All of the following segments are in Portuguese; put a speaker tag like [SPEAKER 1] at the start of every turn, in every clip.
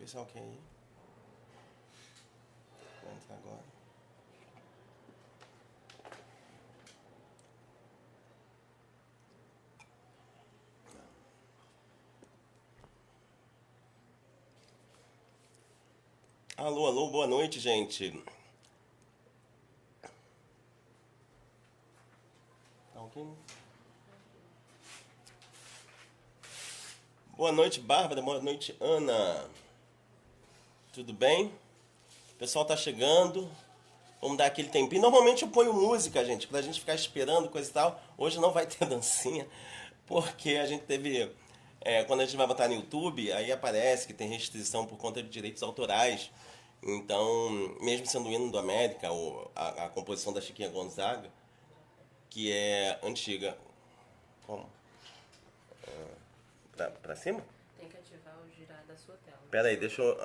[SPEAKER 1] ver se é ok aí. Vou entrar agora. Alô, alô, boa noite, gente. Tá ok? Boa noite, Bárbara. Boa noite, Ana. Tudo bem? O pessoal tá chegando. Vamos dar aquele tempinho. Normalmente eu ponho música, gente, pra gente ficar esperando, coisa e tal. Hoje não vai ter dancinha, porque a gente teve. Quando a gente vai botar no YouTube, aí aparece que tem restrição por conta de direitos autorais. Então, mesmo sendo o hino do América, ou a composição da Chiquinha Gonzaga, que é antiga. Como? Pra cima?
[SPEAKER 2] Tem que ativar o girar da sua tela.
[SPEAKER 1] Pera aí, deixa eu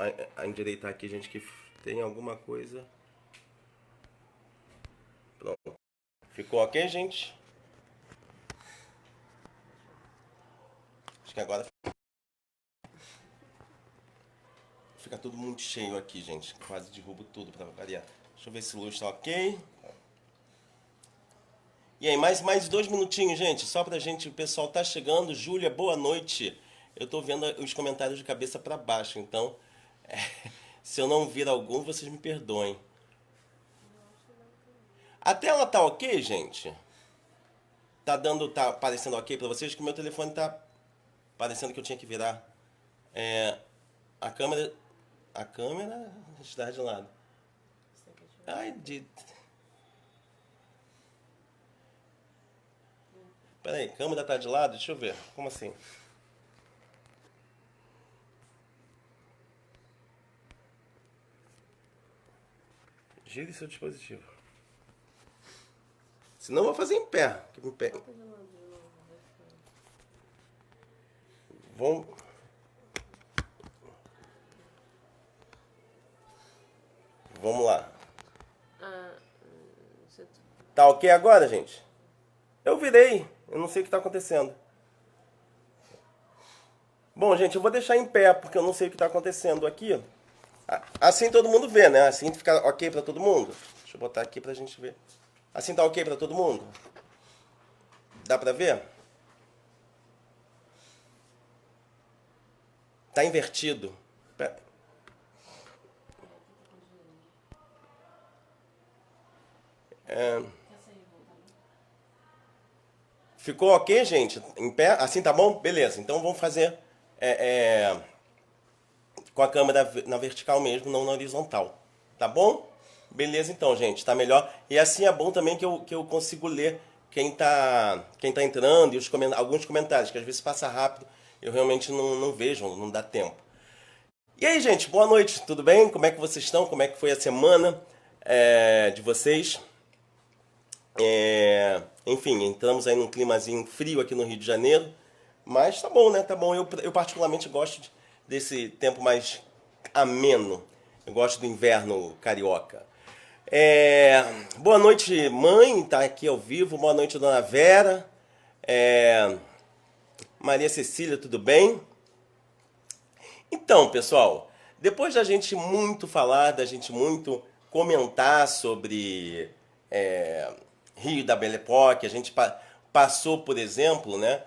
[SPEAKER 1] endireitar aqui, gente, que tem alguma coisa. Pronto. Ficou ok, gente? Acho que agora fica tudo muito cheio aqui, gente. Quase derrubo tudo pra variar. Deixa eu ver se o luz tá ok. E aí, mais 2 minutinhos, gente. Só pra gente, o pessoal tá chegando. Júlia, boa noite. Eu tô vendo os comentários de cabeça pra baixo, então se eu não vir algum, vocês me perdoem. A tela tá ok, gente? Tá aparecendo ok pra vocês? Que o meu telefone tá parecendo que eu tinha que virar. A câmera. A câmera está de lado. Ai, Peraí, câmera tá de lado? Deixa eu ver. Como assim? Gire seu dispositivo. Senão eu vou fazer em pé. Em pé. Vamos. Vamos lá. Tá ok agora, gente? Eu virei. Eu não sei o que tá acontecendo. Bom, gente, eu vou deixar em pé, porque eu não sei o que tá acontecendo aqui. Assim todo mundo vê, né? Assim fica ok pra todo mundo. Deixa eu botar aqui pra gente ver. Assim tá ok pra todo mundo? Dá pra ver? Tá invertido. Pera. Ficou ok, gente? Em pé? Assim tá bom? Beleza. Então vamos fazer com a câmera na vertical mesmo, não na horizontal. Tá bom? Beleza então, gente. Tá melhor. E assim é bom também que eu consigo ler quem tá entrando e alguns comentários, que às vezes passa rápido. Eu realmente não vejo, não dá tempo. E aí, gente, boa noite, tudo bem? Como é que vocês estão? Como é que foi a semana de vocês? Enfim, entramos aí num climazinho frio aqui no Rio de Janeiro, mas tá bom, né? Tá bom. Eu particularmente gosto desse tempo mais ameno. Eu gosto do inverno carioca. Boa noite, mãe, tá aqui ao vivo. Boa noite, dona Vera. Maria Cecília, tudo bem? Então, pessoal, depois da gente muito falar, da gente muito comentar sobre Rio da Belle Époque, a gente passou, por exemplo, né,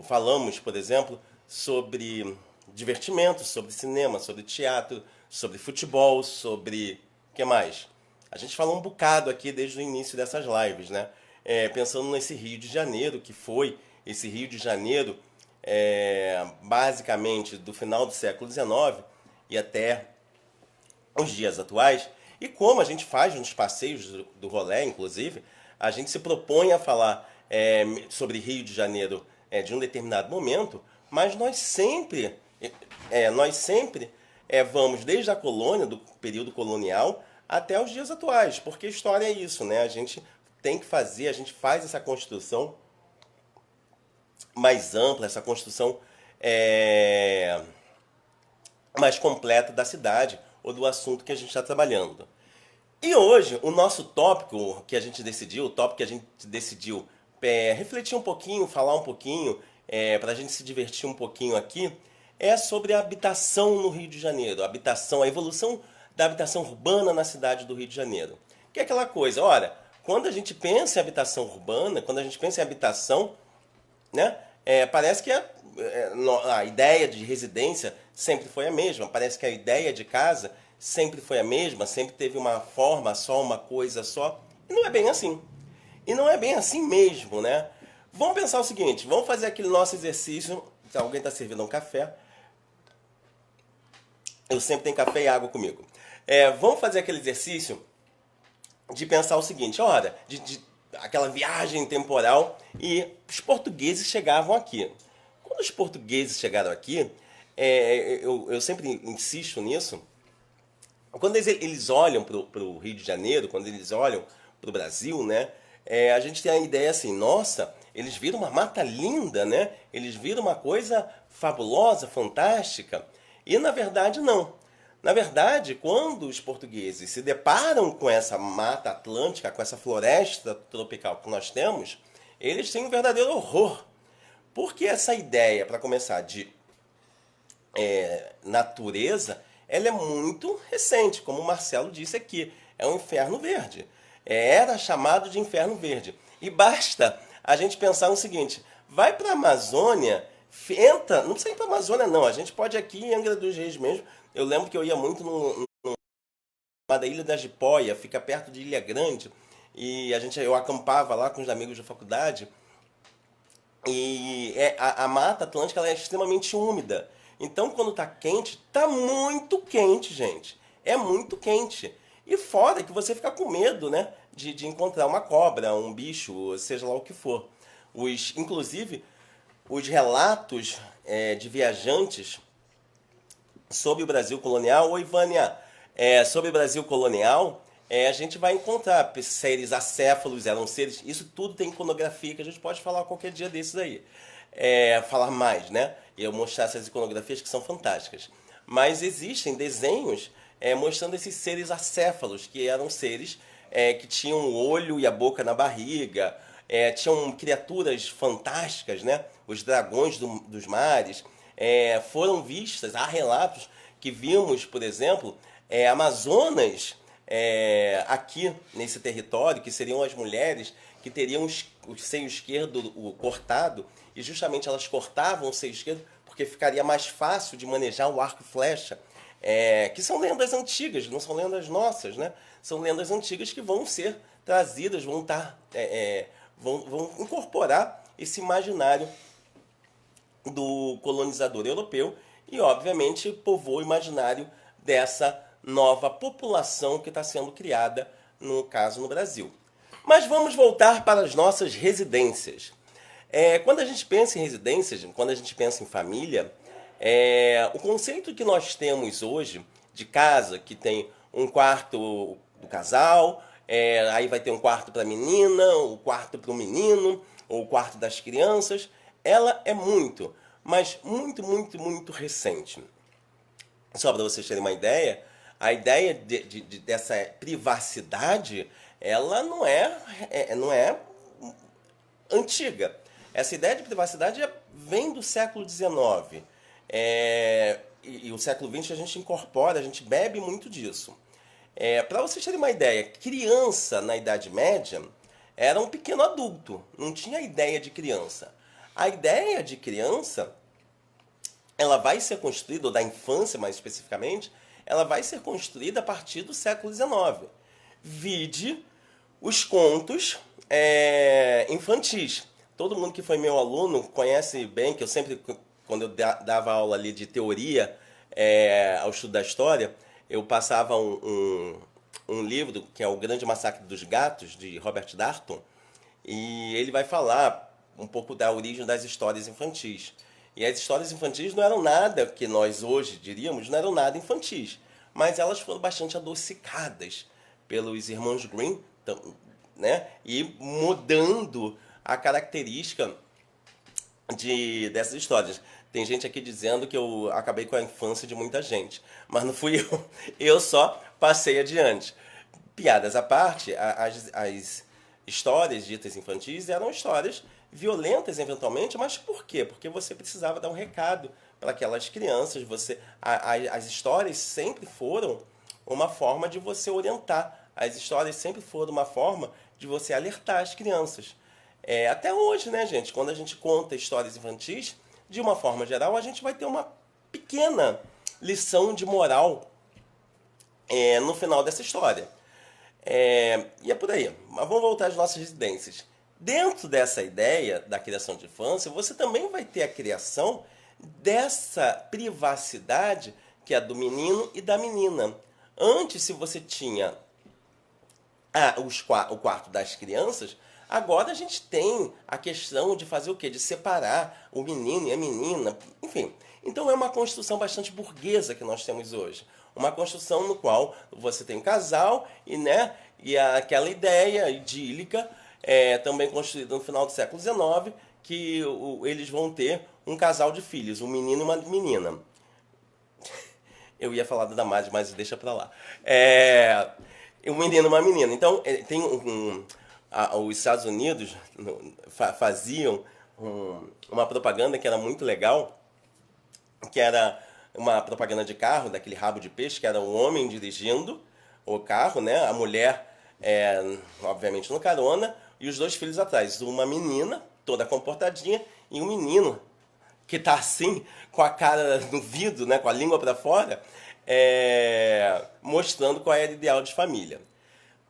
[SPEAKER 1] falamos, por exemplo, sobre divertimento, sobre cinema, sobre teatro, sobre futebol, sobre o que mais? A gente falou um bocado aqui desde o início dessas lives, né? Pensando nesse Rio de Janeiro, que foi esse Rio de Janeiro basicamente do final do século XIX e até os dias atuais. E como a gente faz nos passeios do rolê, inclusive, a gente se propõe a falar sobre Rio de Janeiro de um determinado momento, mas nós sempre vamos desde a colônia, do período colonial, até os dias atuais, porque a história é isso, né? A gente tem que fazer, a gente faz essa construção mais ampla, essa construção mais completa da cidade ou do assunto que a gente está trabalhando. E hoje, o nosso tópico que a gente decidiu, refletir um pouquinho, falar um pouquinho, para a gente se divertir um pouquinho aqui, é sobre a habitação no Rio de Janeiro, a evolução da habitação urbana na cidade do Rio de Janeiro. Que é aquela coisa, olha, quando a gente pensa em habitação urbana, quando a gente pensa em habitação, né, parece que a ideia de residência sempre foi a mesma, parece que a ideia de casa sempre foi a mesma, sempre teve uma forma só, uma coisa só, e não é bem assim. E não é bem assim mesmo, né? Vamos pensar o seguinte, vamos fazer aquele nosso exercício, se alguém está servindo um café, eu sempre tenho café e água comigo. Vamos fazer aquele exercício de pensar o seguinte, olha, de aquela viagem temporal e os portugueses chegavam aqui. Quando os portugueses chegaram aqui, eu sempre insisto nisso, quando eles olham para o Rio de Janeiro, quando eles olham para o Brasil, né, a gente tem a ideia assim, nossa, eles viram uma mata linda, né? Eles viram uma coisa fabulosa, fantástica. E na verdade não. Na verdade, quando os portugueses se deparam com essa mata atlântica, com essa floresta tropical que nós temos, eles têm um verdadeiro horror. Porque essa ideia, para começar, de natureza, ela é muito recente, como o Marcelo disse aqui. É um inferno verde. Era chamado de inferno verde. E basta a gente pensar no seguinte, vai para a Amazônia, entra, não precisa ir para a Amazônia não, a gente pode ir aqui em Angra dos Reis mesmo. Eu lembro que eu ia muito chamada Ilha da Jipoia, fica perto de Ilha Grande, e eu acampava lá com os amigos da faculdade, e a Mata Atlântica ela é extremamente úmida. Então, quando tá quente, tá muito quente, gente. É muito quente. E fora que você fica com medo, né? De encontrar uma cobra, um bicho, seja lá o que for. Inclusive, os relatos de viajantes sobre o Brasil colonial, oi Vânia, sobre o Brasil colonial, a gente vai encontrar seres acéfalos, eram seres, isso tudo tem iconografia que a gente pode falar qualquer dia desses aí. Falar mais, né? E eu mostrar essas iconografias que são fantásticas. Mas existem desenhos mostrando esses seres acéfalos, que eram seres que tinham o olho e a boca na barriga, tinham criaturas fantásticas, né? Os dragões dos mares. Foram vistas, há relatos que vimos, por exemplo, Amazonas aqui nesse território, que seriam as mulheres que teriam o seio esquerdo cortado, e justamente elas cortavam o seio esquerdo porque ficaria mais fácil de manejar o arco e flecha, que são lendas antigas, não são lendas nossas, né? São lendas antigas que vão ser trazidas, vão incorporar esse imaginário do colonizador europeu e, obviamente, povoou o imaginário dessa nova população que está sendo criada, no caso, no Brasil. Mas vamos voltar para as nossas residências. Quando a gente pensa em residências, quando a gente pensa em família, o conceito que nós temos hoje de casa, que tem um quarto do casal, aí vai ter um quarto para a menina, um quarto para o menino, ou o quarto das crianças, ela é muito, mas muito, muito, muito recente. Só para vocês terem uma ideia, a ideia dessa privacidade, ela não é antiga. Essa ideia de privacidade vem do século XIX. E o século XX a gente incorpora, a gente bebe muito disso. Para vocês terem uma ideia, criança na Idade Média era um pequeno adulto, não tinha ideia de criança. A ideia de criança, ela vai ser construída, ou da infância mais especificamente, ela vai ser construída a partir do século XIX. Vide os contos infantis. Todo mundo que foi meu aluno conhece bem, que eu sempre, quando eu dava aula ali de teoria ao estudo da história, eu passava um livro, que é O Grande Massacre dos Gatos, de Robert Darnton, e ele vai falar um pouco da origem das histórias infantis. E as histórias infantis não eram nada que nós hoje diríamos, não eram nada infantis, mas elas foram bastante adocicadas pelos irmãos Grimm, né? E mudando a característica dessas histórias. Tem gente aqui dizendo que eu acabei com a infância de muita gente, mas não fui eu. Eu só passei adiante. Piadas à parte, as histórias ditas infantis eram histórias violentas eventualmente, mas por quê? Porque você precisava dar um recado para aquelas crianças. As histórias sempre foram uma forma de você orientar. As histórias sempre foram uma forma de você alertar as crianças. Até hoje, né, gente? Quando a gente conta histórias infantis, de uma forma geral, a gente vai ter uma pequena lição de moral no final dessa história. E é por aí. Mas vamos voltar às nossas residências. Dentro dessa ideia da criação de infância, você também vai ter a criação dessa privacidade que é do menino e da menina. Antes, se você tinha o quarto das crianças, agora a gente tem a questão de fazer o quê? De separar o menino e a menina. Enfim, então é uma construção bastante burguesa que nós temos hoje. Uma construção no qual você tem um casal e aquela ideia idílica, também construída no final do século XIX, que eles vão ter um casal de filhos, um menino e uma menina. Eu ia falar da Damares, mas deixa pra lá. Um menino e uma menina. Então, tem os Estados Unidos faziam uma propaganda que era muito legal, que era uma propaganda de carro, daquele rabo de peixe, que era um homem dirigindo o carro, né? A mulher, obviamente, no carona, e os dois filhos atrás. Uma menina, toda comportadinha, e um menino que tá assim, com a cara no vidro, né? Com a língua para fora, mostrando qual era o ideal de família.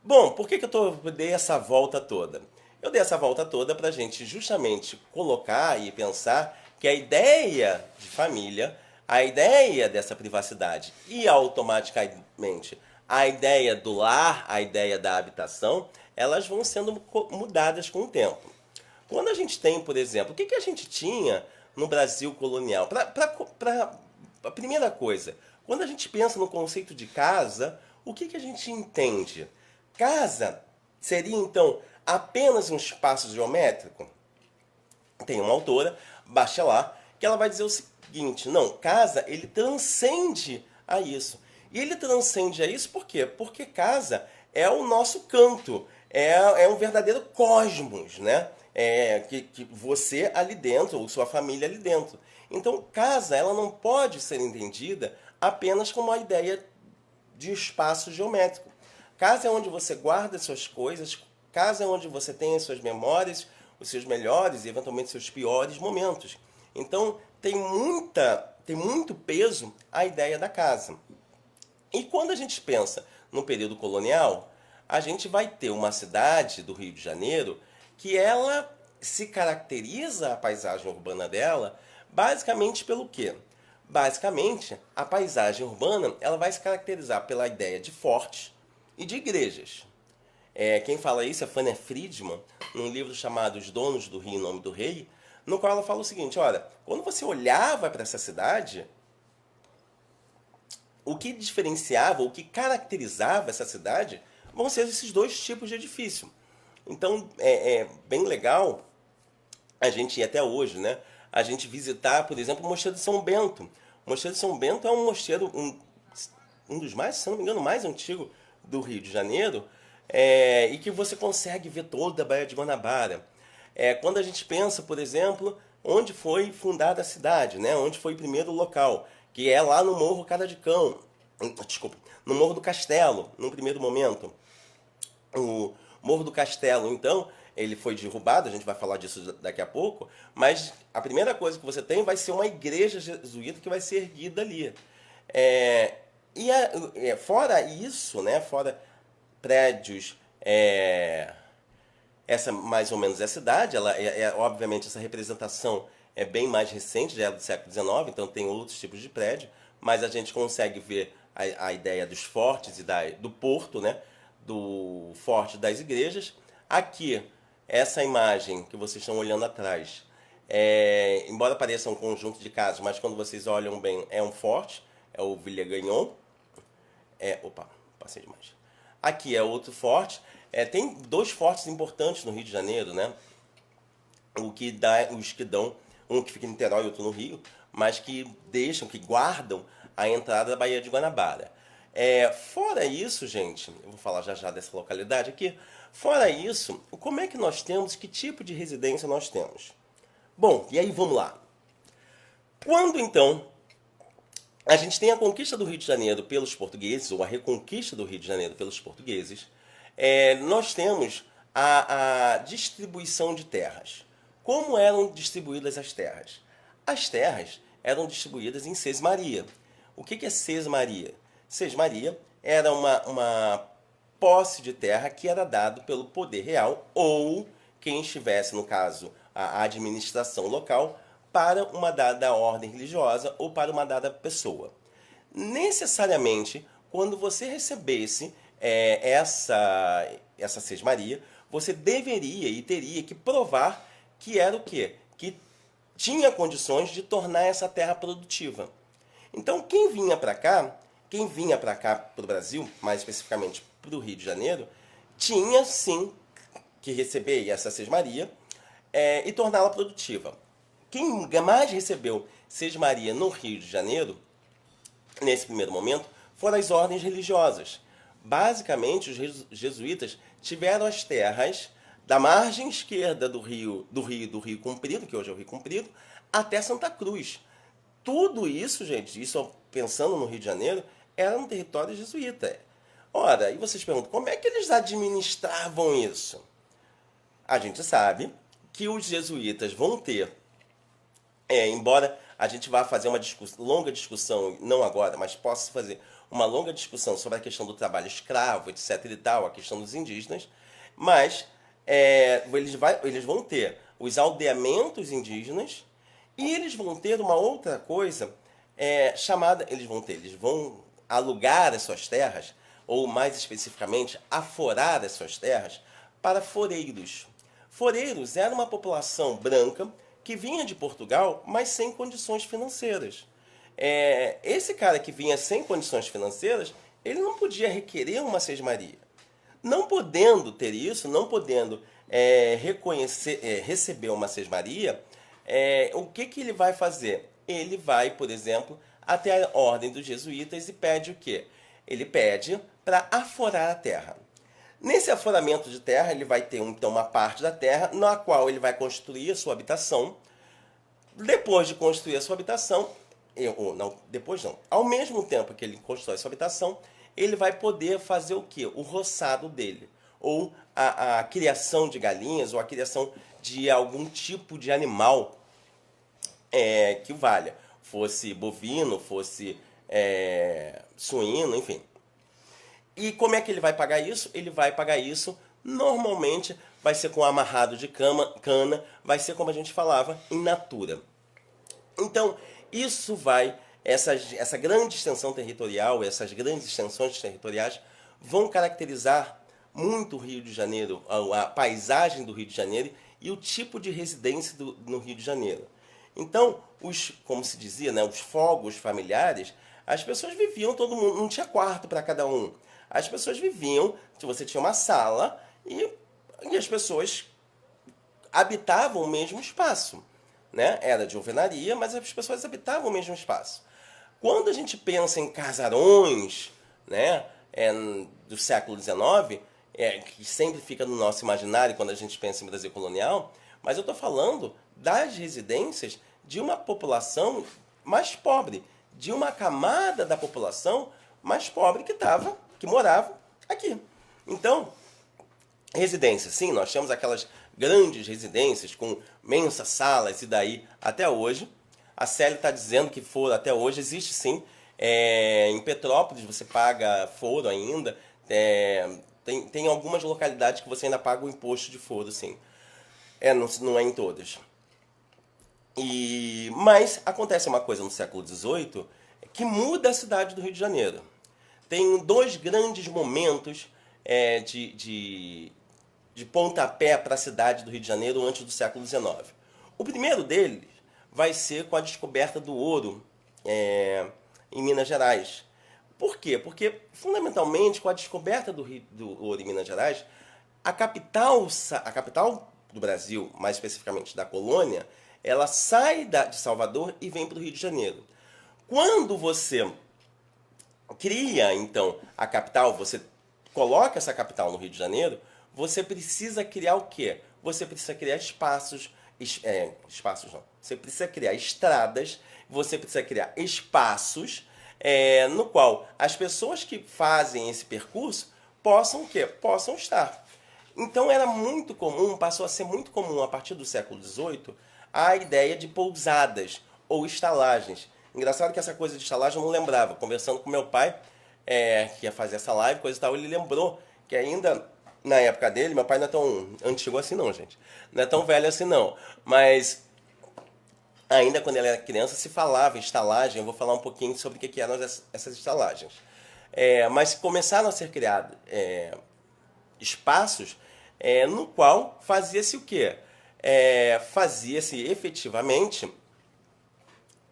[SPEAKER 1] Bom, por que eu dei essa volta toda? Eu dei essa volta toda para a gente justamente colocar e pensar que a ideia de família, a ideia dessa privacidade e automaticamente a ideia do lar, a ideia da habitação, elas vão sendo mudadas com o tempo. Quando a gente tem, por exemplo, o que a gente tinha no Brasil colonial? A primeira coisa, quando a gente pensa no conceito de casa, o que a gente entende? Casa seria, então, apenas um espaço geométrico? Tem uma autora, Bachelard, que ela vai dizer o seguinte: não, casa, ele transcende a isso. E ele transcende a isso por quê? Porque casa é o nosso canto, é um verdadeiro cosmos, né? Que você ali dentro, ou sua família ali dentro. Então, casa, ela não pode ser entendida apenas como uma ideia de espaço geométrico. Casa é onde você guarda suas coisas, casa é onde você tem as suas memórias, os seus melhores e eventualmente seus piores momentos. Então tem muito peso a ideia da casa. E quando a gente pensa no período colonial, a gente vai ter uma cidade do Rio de Janeiro que ela se caracteriza, a paisagem urbana dela, basicamente pelo quê? Basicamente, a paisagem urbana ela vai se caracterizar pela ideia de fortes e de igrejas. Quem fala isso é Fanny Friedman, num livro chamado Os Donos do Rio em Nome do Rei, no qual ela fala o seguinte: olha, quando você olhava para essa cidade, o que diferenciava, o que caracterizava essa cidade, vão ser esses dois tipos de edifício. Então, é bem legal a gente ir até hoje, né? A gente visitar, por exemplo, o Mosteiro de São Bento. O Mosteiro de São Bento é um mosteiro, um dos mais, se não me engano, mais antigo do Rio de Janeiro, e que você consegue ver toda a Baía de Guanabara. Quando a gente pensa, por exemplo, onde foi fundada a cidade, né? Onde foi o primeiro local, que é lá no Morro Cara de Cão, desculpa, no Morro do Castelo, num primeiro momento. O Morro do Castelo, então, ele foi derrubado, a gente vai falar disso daqui a pouco, mas a primeira coisa que você tem vai ser uma igreja jesuíta que vai ser erguida ali. Fora isso, né, fora prédios, essa mais ou menos é a cidade, obviamente essa representação é bem mais recente, já é do século XIX, então tem outros tipos de prédio, mas a gente consegue ver a ideia dos fortes e do porto, né, do forte das igrejas. Aqui, essa imagem que vocês estão olhando atrás, embora pareça um conjunto de casas, mas quando vocês olham bem, é um forte, é o Villegagnon. Passei demais. Aqui é outro forte. Tem dois fortes importantes no Rio de Janeiro, né? Os que dão, um que fica em Niterói e outro no Rio, mas que guardam a entrada da Baía de Guanabara. Fora isso, gente, eu vou falar já já dessa localidade aqui. Fora isso, como é que nós temos, que tipo de residência nós temos? Bom, e aí vamos lá. Quando então a gente tem a conquista do Rio de Janeiro pelos portugueses, ou a reconquista do Rio de Janeiro pelos portugueses, nós temos a distribuição de terras. Como eram distribuídas as terras? As terras eram distribuídas em sesmaria. O que é sesmaria? Sesmaria era uma posse de terra que era dado pelo poder real ou quem estivesse, no caso, a administração local, para uma dada ordem religiosa ou para uma dada pessoa. Necessariamente, quando você recebesse essa sesmaria, você deveria e teria que provar que era o quê? Que tinha condições de tornar essa terra produtiva. Então, quem vinha para cá, para o Brasil, mais especificamente para o Rio de Janeiro, tinha sim que receber essa sesmaria e torná-la produtiva. Quem mais recebeu sesmaria no Rio de Janeiro, nesse primeiro momento, foram as ordens religiosas. Basicamente, os jesuítas tiveram as terras da margem esquerda do Rio Comprido, que hoje é o Rio Comprido, até Santa Cruz. Tudo isso, gente, isso pensando no Rio de Janeiro, era um território jesuíta. Ora, e vocês perguntam, como é que eles administravam isso? A gente sabe que os jesuítas vão ter, embora a gente vá fazer uma longa discussão, não agora, mas possa fazer uma longa discussão sobre a questão do trabalho escravo, etc. e tal, a questão dos indígenas, mas eles vão ter os aldeamentos indígenas e eles vão ter uma outra coisa chamada, eles vão alugar as suas terras, ou mais especificamente, aforar as suas terras para foreiros. Foreiros era uma população branca que vinha de Portugal, mas sem condições financeiras. Esse cara que vinha sem condições financeiras, ele não podia requerer uma sesmaria. Não podendo ter isso, não podendo receber uma sesmaria, o que ele vai fazer? Ele vai, por exemplo, até a ordem dos jesuítas e pede o quê? Ele pede para aforar a terra. Nesse aforamento de terra, ele vai ter então uma parte da terra na qual ele vai construir a sua habitação. Depois de construir a sua habitação, ao mesmo tempo que ele constrói a sua habitação, ele vai poder fazer o quê? O roçado dele, ou a criação de galinhas, ou a criação de algum tipo de animal que valha. Fosse bovino, fosse suíno, enfim. E como é que ele vai pagar isso? Ele vai pagar isso, normalmente, vai ser com amarrado de cana, vai ser como a gente falava, in natura. Então, isso essa grande extensão territorial, essas grandes extensões territoriais vão caracterizar muito o Rio de Janeiro, a paisagem do Rio de Janeiro e o tipo de residência no Rio de Janeiro. Então, como se dizia, né, os fogos familiares, as pessoas viviam, todo mundo, não tinha quarto para cada um. As pessoas viviam, você tinha uma sala e as pessoas habitavam o mesmo espaço. Né? Era de alvenaria, mas as pessoas habitavam o mesmo espaço. Quando a gente pensa em casarões, né, do século XIX, que sempre fica no nosso imaginário quando a gente pensa em Brasil colonial, mas eu estou falando das residências de uma população mais pobre, de uma camada da população mais pobre que morava aqui. Então, residência, sim, nós temos aquelas grandes residências com imensas salas e daí até hoje. A Célia está dizendo que foro até hoje existe sim. Em Petrópolis você paga foro ainda. Tem algumas localidades que você ainda paga o imposto de foro, sim. Não é em todas. Mas acontece uma coisa no século XVIII que muda a cidade do Rio de Janeiro. Tem dois grandes momentos de pontapé para a cidade do Rio de Janeiro antes do século XIX. O primeiro deles vai ser com a descoberta do ouro em Minas Gerais. Por quê? Porque, fundamentalmente, com a descoberta do ouro em Minas Gerais, a capital do Brasil, mais especificamente da colônia, ela sai de Salvador e vem para o Rio de Janeiro. Quando você cria, então, a capital, você coloca essa capital no Rio de Janeiro, você precisa criar o quê? Você precisa criar espaços, espaços não, você precisa criar estradas, você precisa criar espaços no qual as pessoas que fazem esse percurso possam o quê? Possam estar. Então era muito comum, passou a ser muito comum a partir do século XVIII, a ideia de pousadas ou estalagens. Engraçado que essa coisa de estalagem eu não lembrava. Conversando com meu pai, que ia fazer essa live, coisa e tal, ele lembrou que ainda na época dele, meu pai não é tão antigo assim não, gente. Não é tão velho assim não. Mas ainda quando ele era criança se falava em estalagem. Eu vou falar um pouquinho sobre o que eram essas estalagens. Mas começaram a ser criados espaços no qual fazia-se o quê? Fazia-se efetivamente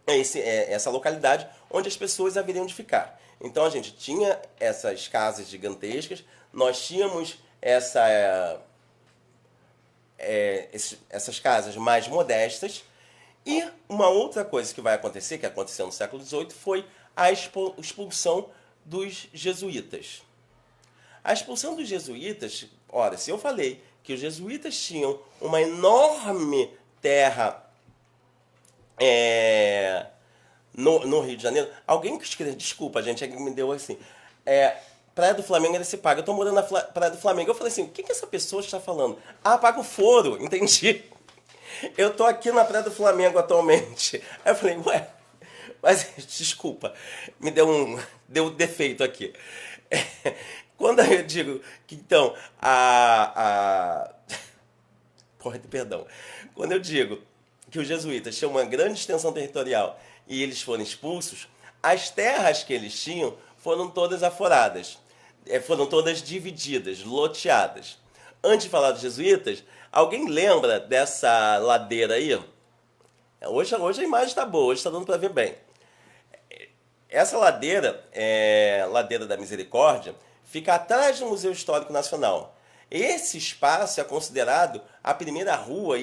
[SPEAKER 1] essa localidade onde as pessoas haveriam de ficar. Então a gente tinha essas casas gigantescas, nós tínhamos essas casas mais modestas, e uma outra coisa que vai acontecer, que aconteceu no século XVIII, foi a expulsão dos jesuítas. A expulsão dos jesuítas, ora, se eu falei que os jesuítas tinham uma enorme terra no Rio de Janeiro, alguém que escreveu, desculpa, gente, é que me deu assim, Praia do Flamengo ele se paga, eu tô morando na Praia do Flamengo, eu falei assim, o que essa pessoa está falando? Ah, paga o foro, entendi. Eu tô aqui na Praia do Flamengo atualmente. Aí eu falei, ué, mas desculpa, me deu um defeito aqui. Quando eu digo que então perdão. Quando eu digo que os jesuítas tinham uma grande extensão territorial e eles foram expulsos, as terras que eles tinham foram todas aforadas, foram todas divididas, loteadas. Antes de falar dos jesuítas, alguém lembra dessa ladeira aí? Hoje a imagem está boa, hoje está dando para ver bem. Essa ladeira, Ladeira da Misericórdia, fica atrás do Museu Histórico Nacional. Esse espaço é considerado a primeira rua,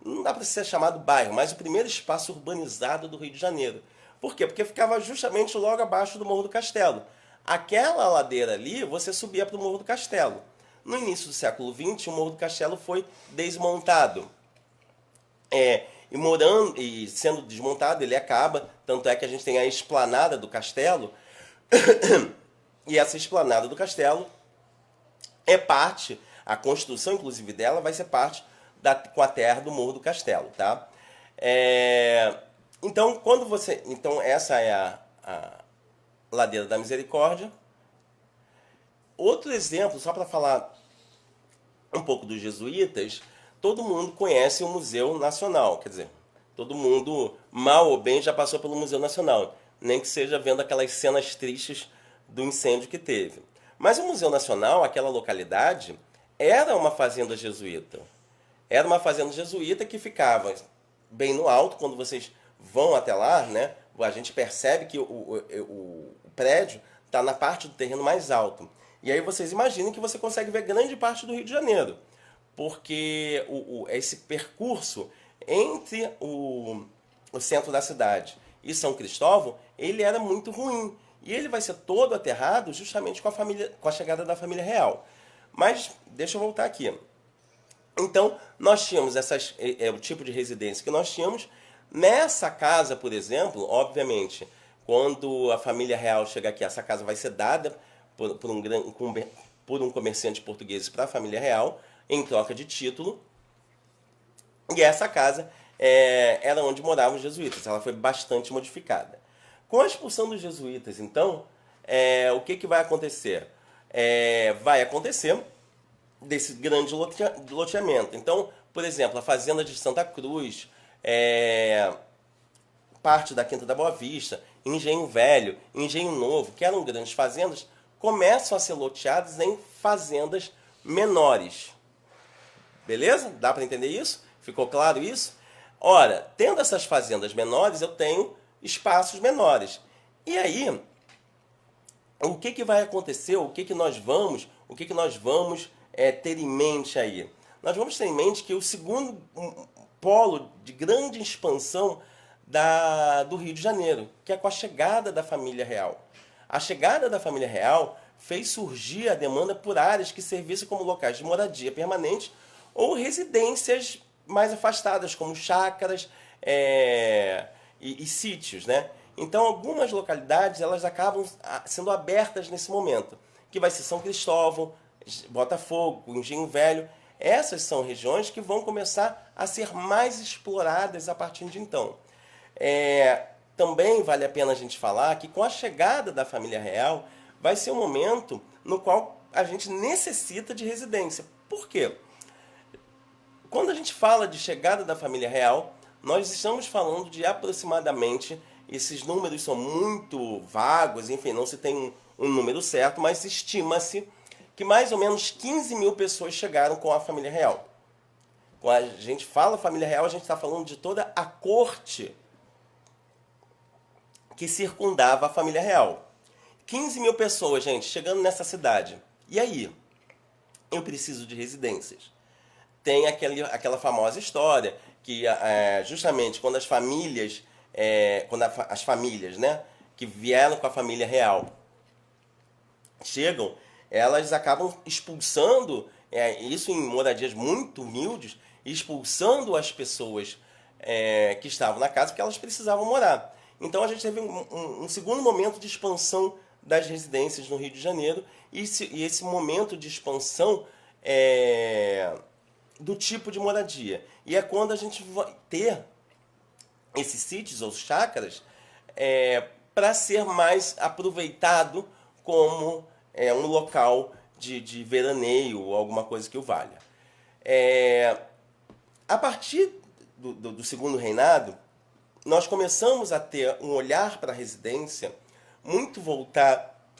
[SPEAKER 1] não dá para ser chamado bairro, mas o primeiro espaço urbanizado do Rio de Janeiro. Por quê? Porque ficava justamente logo abaixo do Morro do Castelo. Aquela ladeira ali, você subia para o Morro do Castelo. No início do século XX, o Morro do Castelo foi desmontado. E sendo desmontado, ele acaba. Tanto é que a gente tem a esplanada do castelo. E essa esplanada do castelo a construção, inclusive, dela vai ser parte com a terra do Morro do Castelo, tá? Então, essa é a Ladeira da Misericórdia. Outro exemplo, só para falar um pouco dos jesuítas, todo mundo conhece o Museu Nacional, quer dizer, todo mundo, mal ou bem, já passou pelo Museu Nacional, nem que seja vendo aquelas cenas tristes do incêndio que teve. Mas o Museu Nacional, aquela localidade, era uma fazenda jesuíta. Era uma fazenda jesuíta que ficava bem no alto. Quando vocês vão até lá, né, a gente percebe que o prédio está na parte do terreno mais alto. E aí vocês imaginem que você consegue ver grande parte do Rio de Janeiro. Porque esse percurso entre o centro da cidade e São Cristóvão, ele era muito ruim. E ele vai ser todo aterrado justamente com a chegada da família real. Mas deixa eu voltar aqui. Então, nós tínhamos o tipo de residência que nós tínhamos. Nessa casa, por exemplo, obviamente, quando a família real chegar aqui, essa casa vai ser dada por um comerciante português para a família real, em troca de título. E essa casa era onde moravam os jesuítas. Ela foi bastante modificada. Com a expulsão dos jesuítas, então, o que vai acontecer? Vai acontecer desse grande loteamento. Então, por exemplo, a fazenda de Santa Cruz, parte da Quinta da Boa Vista, Engenho Velho, Engenho Novo, que eram grandes fazendas, começam a ser loteadas em fazendas menores. Beleza? Dá para entender isso? Ficou claro isso? Ora, tendo essas fazendas menores, eu tenho espaços menores. E aí, o que vai acontecer? O que nós vamos ter em mente aí? Nós vamos ter em mente que o segundo polo de grande expansão do Rio de Janeiro, que é com a chegada da família real. A chegada da família real fez surgir a demanda por áreas que servissem como locais de moradia permanente ou residências mais afastadas, como chácaras e sítios, né? Então, algumas localidades elas acabam sendo abertas nesse momento, que vai ser São Cristóvão, Botafogo, Engenho Velho. Essas são regiões que vão começar a ser mais exploradas a partir de então. Também vale a pena a gente falar que com a chegada da família real vai ser um momento no qual a gente necessita de residência. Por quê? Quando a gente fala de chegada da família real, nós estamos falando de aproximadamente, esses números são muito vagos, enfim, não se tem um número certo, mas estima-se que mais ou menos 15 mil pessoas chegaram com a família real. Quando a gente fala família real, a gente está falando de toda a corte que circundava a família real. 15 mil pessoas, gente, chegando nessa cidade. E aí? Eu preciso de residências. Tem aquela famosa história que justamente quando as famílias, as famílias, né, que vieram com a família real chegam, elas acabam expulsando, isso em moradias muito humildes, expulsando as pessoas que estavam na casa porque elas precisavam morar. Então a gente teve um segundo momento de expansão das residências no Rio de Janeiro e esse momento de expansão do tipo de moradia. E é quando a gente vai ter esses sítios ou chácaras para ser mais aproveitado como um local de veraneio ou alguma coisa que o valha. A partir do segundo reinado, nós começamos a ter um olhar para a residência muito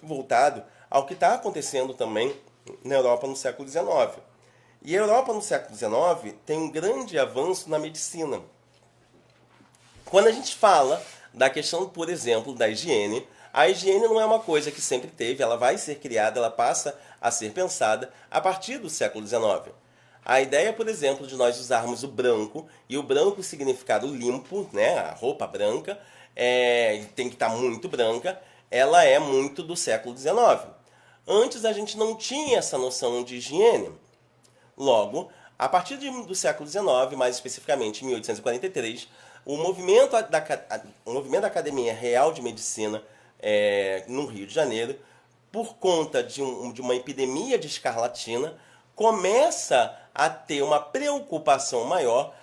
[SPEAKER 1] voltado ao que está acontecendo também na Europa no século XIX. E a Europa no século XIX tem um grande avanço na medicina. Quando a gente fala da questão, por exemplo, da higiene, a higiene não é uma coisa que sempre teve, ela vai ser criada, ela passa a ser pensada a partir do século XIX. A ideia, por exemplo, de nós usarmos o branco, e o branco significado limpo, né, a roupa branca, tem que estar muito branca, ela é muito do século XIX. Antes a gente não tinha essa noção de higiene. Logo, a partir do século XIX, mais especificamente em 1843, o movimento da Academia Real de Medicina no Rio de Janeiro, por conta de uma epidemia de escarlatina, começa a ter uma preocupação maior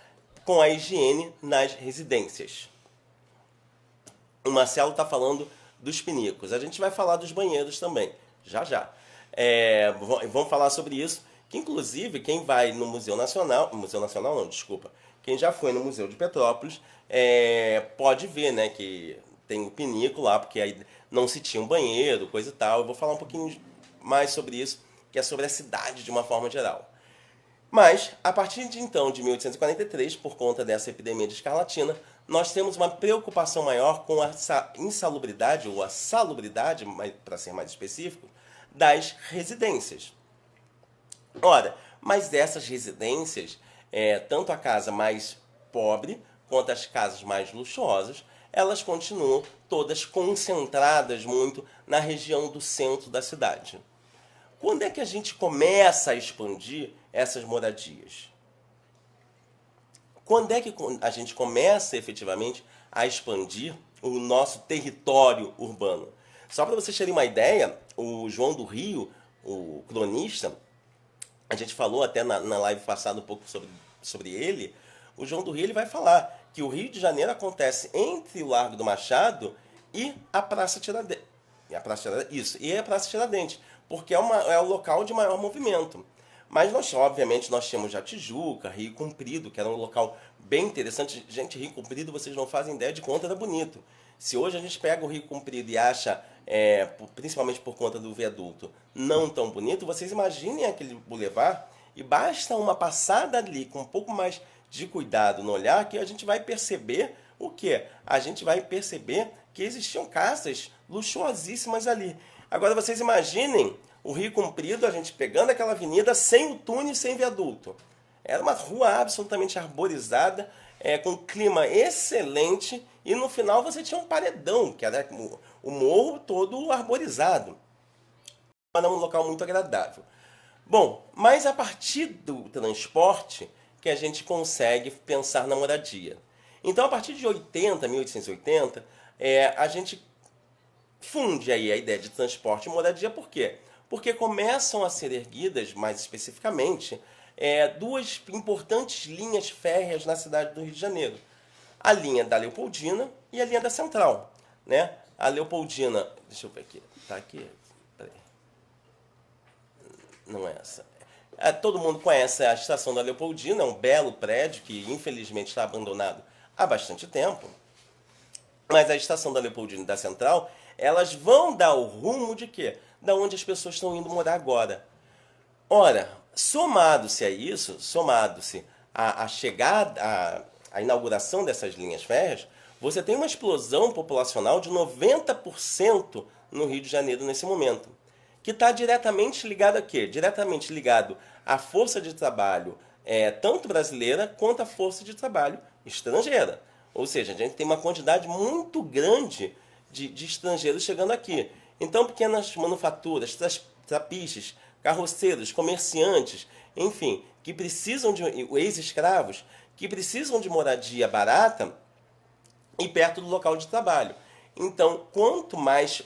[SPEAKER 1] com a higiene nas residências. O Marcelo está falando dos pinicos. A gente vai falar dos banheiros também, já já. Vamos falar sobre isso, que inclusive quem vai no Museu Nacional não, desculpa, quem já foi no Museu de Petrópolis pode ver, né, que tem o pinico lá, porque aí não se tinha um banheiro, coisa e tal. Eu vou falar um pouquinho mais sobre isso, que é sobre a cidade de uma forma geral. Mas, a partir de então, de 1843, por conta dessa epidemia de escarlatina, nós temos uma preocupação maior com a insalubridade, ou a salubridade, para ser mais específico, das residências. Ora, mas dessas residências, tanto a casa mais pobre quanto as casas mais luxuosas, elas continuam todas concentradas muito na região do centro da cidade. Quando é que a gente começa a expandir essas moradias? Quando é que a gente começa efetivamente a expandir o nosso território urbano? Só para vocês terem uma ideia, o João do Rio, o cronista, a gente falou até na live passada um pouco sobre ele, o João do Rio ele vai falar que o Rio de Janeiro acontece entre o Largo do Machado e a Praça Tiradentes. E a Praça Tiradentes, porque é o local de maior movimento. Mas obviamente nós temos já Tijuca, Rio Comprido, que era um local bem interessante. Gente, Rio Comprido, vocês não fazem ideia de quanto era bonito. Se hoje a gente pega o Rio Comprido e acha, principalmente por conta do viaduto, não tão bonito, vocês imaginem aquele bulevar e basta uma passada ali com um pouco mais de cuidado no olhar que a gente vai perceber o quê? A gente vai perceber que existiam casas luxuosíssimas ali. Agora vocês imaginem o Rio Comprido, a gente pegando aquela avenida sem o túnel e sem viaduto. Era uma rua absolutamente arborizada, com clima excelente, e no final você tinha um paredão, que era o morro todo arborizado. Era um local muito agradável. Bom, mas a partir do transporte que a gente consegue pensar na moradia. Então, a partir de 1880, a gente funde aí a ideia de transporte e moradia. Por quê? Porque começam a ser erguidas, mais especificamente, duas importantes linhas férreas na cidade do Rio de Janeiro. A linha da Leopoldina e a linha da Central. Né? A Leopoldina, deixa eu ver aqui, tá aqui, peraí. Não é essa. Todo mundo conhece a estação da Leopoldina, é um belo prédio que infelizmente está abandonado há bastante tempo. Mas a estação da Leopoldina e da Central, elas vão dar o rumo de quê? Da onde as pessoas estão indo morar agora. Ora, somado-se a isso, somado-se a chegada, a inauguração dessas linhas férreas, você tem uma explosão populacional de 90% no Rio de Janeiro nesse momento, que está diretamente ligado a quê? Diretamente ligado à força de trabalho tanto brasileira quanto à força de trabalho estrangeira. Ou seja, a gente tem uma quantidade muito grande de estrangeiros chegando aqui. Então, pequenas manufaturas, trapiches, carroceiros, comerciantes, enfim, que precisam de ex-escravos, que precisam de moradia barata e perto do local de trabalho. Então, quanto mais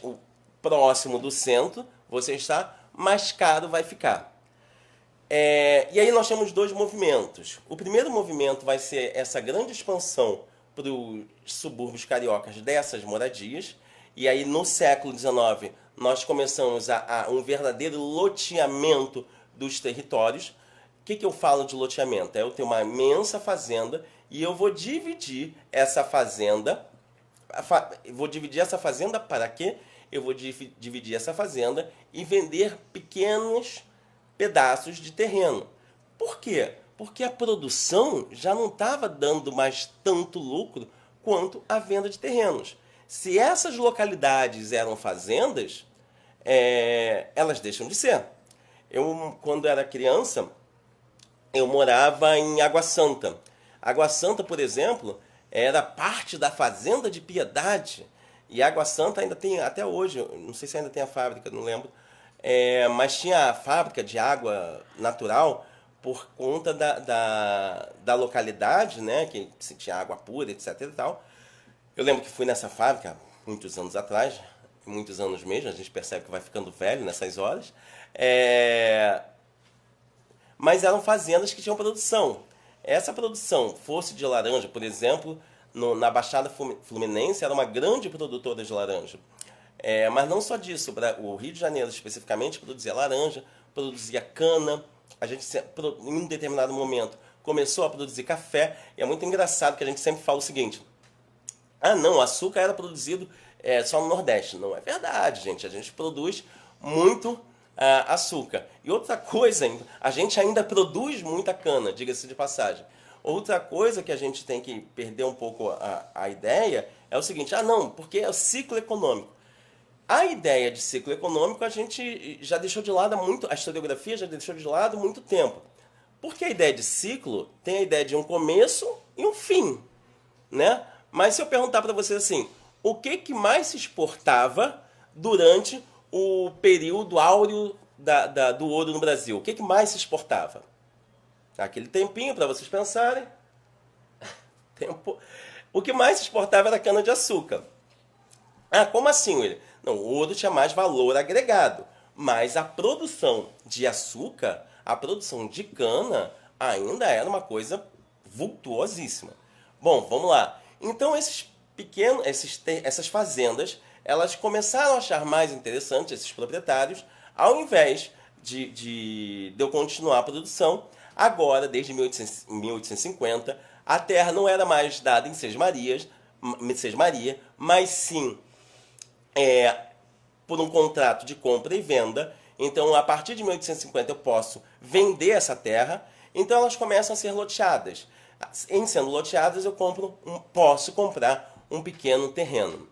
[SPEAKER 1] próximo do centro você está, mais caro vai ficar. E aí nós temos dois movimentos. O primeiro movimento vai ser essa grande expansão para os subúrbios cariocas dessas moradias. E aí no século XIX nós começamos a um verdadeiro loteamento dos territórios. O que eu falo de loteamento? Eu tenho uma imensa fazenda e eu vou dividir essa fazenda. Vou dividir essa fazenda para quê? Eu vou dividir essa fazenda e vender pequenos pedaços de terreno. Por quê? Porque a produção já não estava dando mais tanto lucro quanto a venda de terrenos. Se essas localidades eram fazendas, elas deixam de ser. Eu, quando era criança, eu morava em Água Santa. Água Santa, por exemplo, era parte da Fazenda de Piedade. E Água Santa ainda tem, até hoje, não sei se ainda tem a fábrica, não lembro, mas tinha a fábrica de água natural por conta da localidade, né, que se tinha água pura, etc e tal. Eu lembro que fui nessa fábrica muitos anos atrás, muitos anos mesmo, a gente percebe que vai ficando velho nessas horas. Mas eram fazendas que tinham produção. Essa produção, fosse de laranja, por exemplo, na Baixada Fluminense, era uma grande produtora de laranja. Mas não só disso, o Rio de Janeiro especificamente produzia laranja, produzia cana. A gente, em um determinado momento, começou a produzir café. E é muito engraçado que a gente sempre fala o seguinte: ah, não, o açúcar era produzido só no Nordeste. Não é verdade, gente. A gente produz muito açúcar. E outra coisa, a gente ainda produz muita cana, diga-se de passagem. Outra coisa que a gente tem que perder um pouco a ideia é o seguinte: ah, não, porque é o ciclo econômico. A ideia de ciclo econômico a gente já deixou de lado há muito, a historiografia já deixou de lado há muito tempo. Porque a ideia de ciclo tem a ideia de um começo e um fim, né? Mas se eu perguntar para você assim, o que mais se exportava durante o período áureo do ouro no Brasil? O que mais se exportava? Aquele tempinho para vocês pensarem. O que mais se exportava era cana-de-açúcar. Ah, como assim, William? Não, o ouro tinha mais valor agregado, mas a produção de açúcar, a produção de cana, ainda era uma coisa vultuosíssima. Bom, vamos lá. Então essas fazendas, elas começaram a achar mais interessantes esses proprietários, ao invés de eu continuar a produção. Agora, desde 1850, a terra não era mais dada em sesmaria, mas sim por um contrato de compra e venda. Então, a partir de 1850 eu posso vender essa terra. Então, elas começam a ser loteadas. Em sendo loteadas, eu posso comprar um pequeno terreno.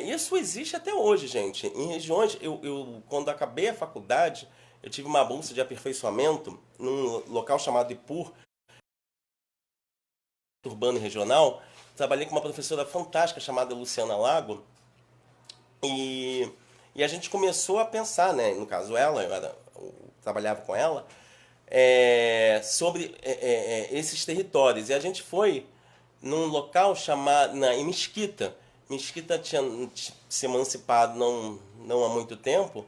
[SPEAKER 1] Isso existe até hoje, gente. Em regiões, quando acabei a faculdade, eu tive uma bolsa de aperfeiçoamento num local chamado Ipur, urbano e regional, trabalhei com uma professora fantástica chamada Luciana Lago, e a gente começou a pensar, né, no caso ela, eu trabalhava com ela, sobre esses territórios. E a gente foi num local chamado, em Mesquita. Mesquita tinha se emancipado não há muito tempo,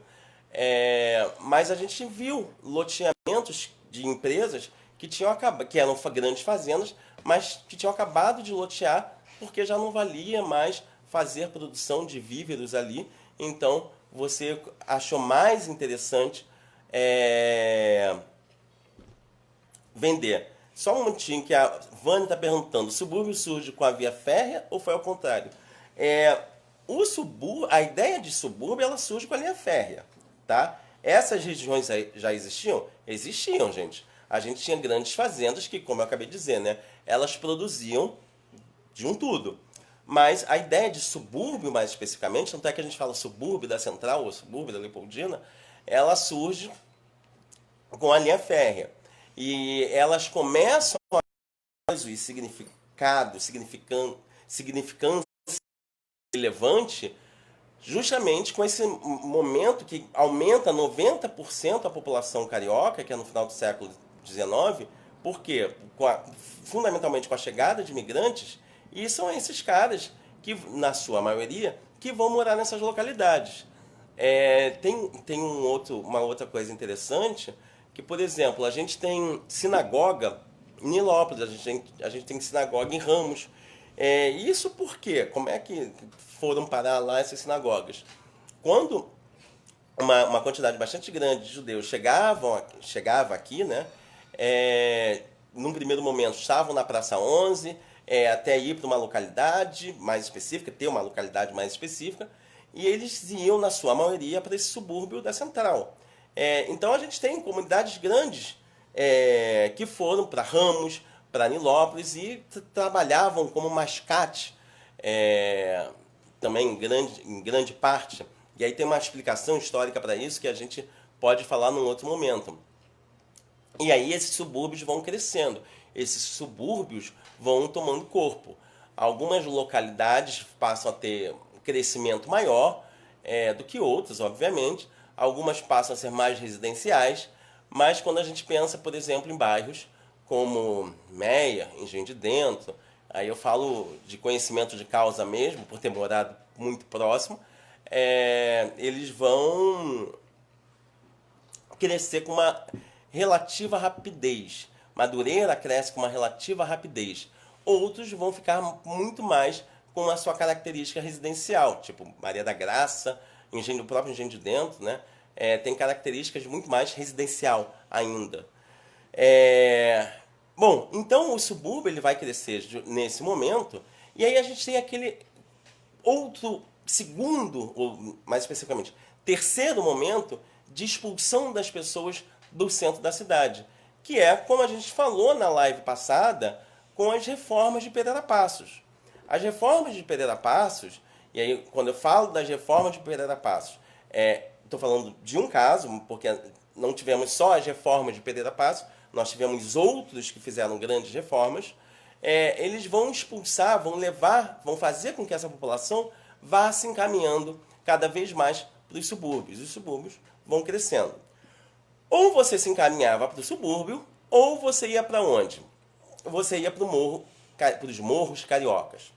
[SPEAKER 1] mas a gente viu loteamentos de empresas que tinham acabado, que eram grandes fazendas, mas que tinham acabado de lotear porque já não valia mais fazer produção de víveres ali. Então você achou mais interessante vender. Só um momentinho que a Vânia está perguntando, o subúrbio surge com a via férrea ou foi ao contrário? A ideia de subúrbio ela surge com a linha férrea. Tá? Essas regiões já existiam? Existiam, gente. A gente tinha grandes fazendas que, como eu acabei de dizer, né, elas produziam de um tudo. Mas a ideia de subúrbio, mais especificamente, tanto é que a gente fala subúrbio da Central ou subúrbio da Leopoldina, ela surge com a linha férrea. E elas começam a ter significado, significância relevante, justamente com esse momento que aumenta 90% a população carioca, que é no final do século XIX. Por quê? Fundamentalmente com a chegada de imigrantes, e são esses caras que, na sua maioria, que vão morar nessas localidades. Tem uma outra coisa interessante, que, por exemplo, a gente tem sinagoga em Nilópolis, a gente tem sinagoga em Ramos. Isso por quê? Como é que foram parar lá essas sinagogas? Quando uma quantidade bastante grande de judeus chegava aqui, né? Num primeiro momento estavam na Praça 11, até ir para uma localidade mais específica, ter uma localidade mais específica, e eles iam, na sua maioria, para esse subúrbio da Central. Então a gente tem comunidades grandes que foram para Ramos, para Nilópolis e trabalhavam como mascate também em grande parte. E aí tem uma explicação histórica para isso que a gente pode falar num outro momento. E aí esses subúrbios vão crescendo, esses subúrbios vão tomando corpo. Algumas localidades passam a ter um crescimento maior do que outras, obviamente. Algumas passam a ser mais residenciais, mas quando a gente pensa, por exemplo, em bairros como Meia, Engenho de Dentro, aí eu falo de conhecimento de causa mesmo, por ter morado muito próximo, eles vão crescer com uma relativa rapidez. Madureira cresce com uma relativa rapidez. Outros vão ficar muito mais com a sua característica residencial, tipo Maria da Graça, o próprio Engenho de Dentro, né? Tem características muito mais residencial ainda. Bom, então o subúrbio ele vai crescer nesse momento, e aí a gente tem aquele outro segundo, ou mais especificamente, terceiro momento de expulsão das pessoas do centro da cidade, que é, como a gente falou na live passada, com as reformas de Pereira Passos. As reformas de Pereira Passos, e aí quando eu falo das reformas de Pereira Passos, estou falando de um caso, porque não tivemos só as reformas de Pereira Passos, nós tivemos outros que fizeram grandes reformas. Eles vão expulsar, vão fazer com que essa população vá se encaminhando cada vez mais para os subúrbios. Os subúrbios vão crescendo. Ou você se encaminhava para o subúrbio, ou você ia para onde? Você ia para os morros cariocas.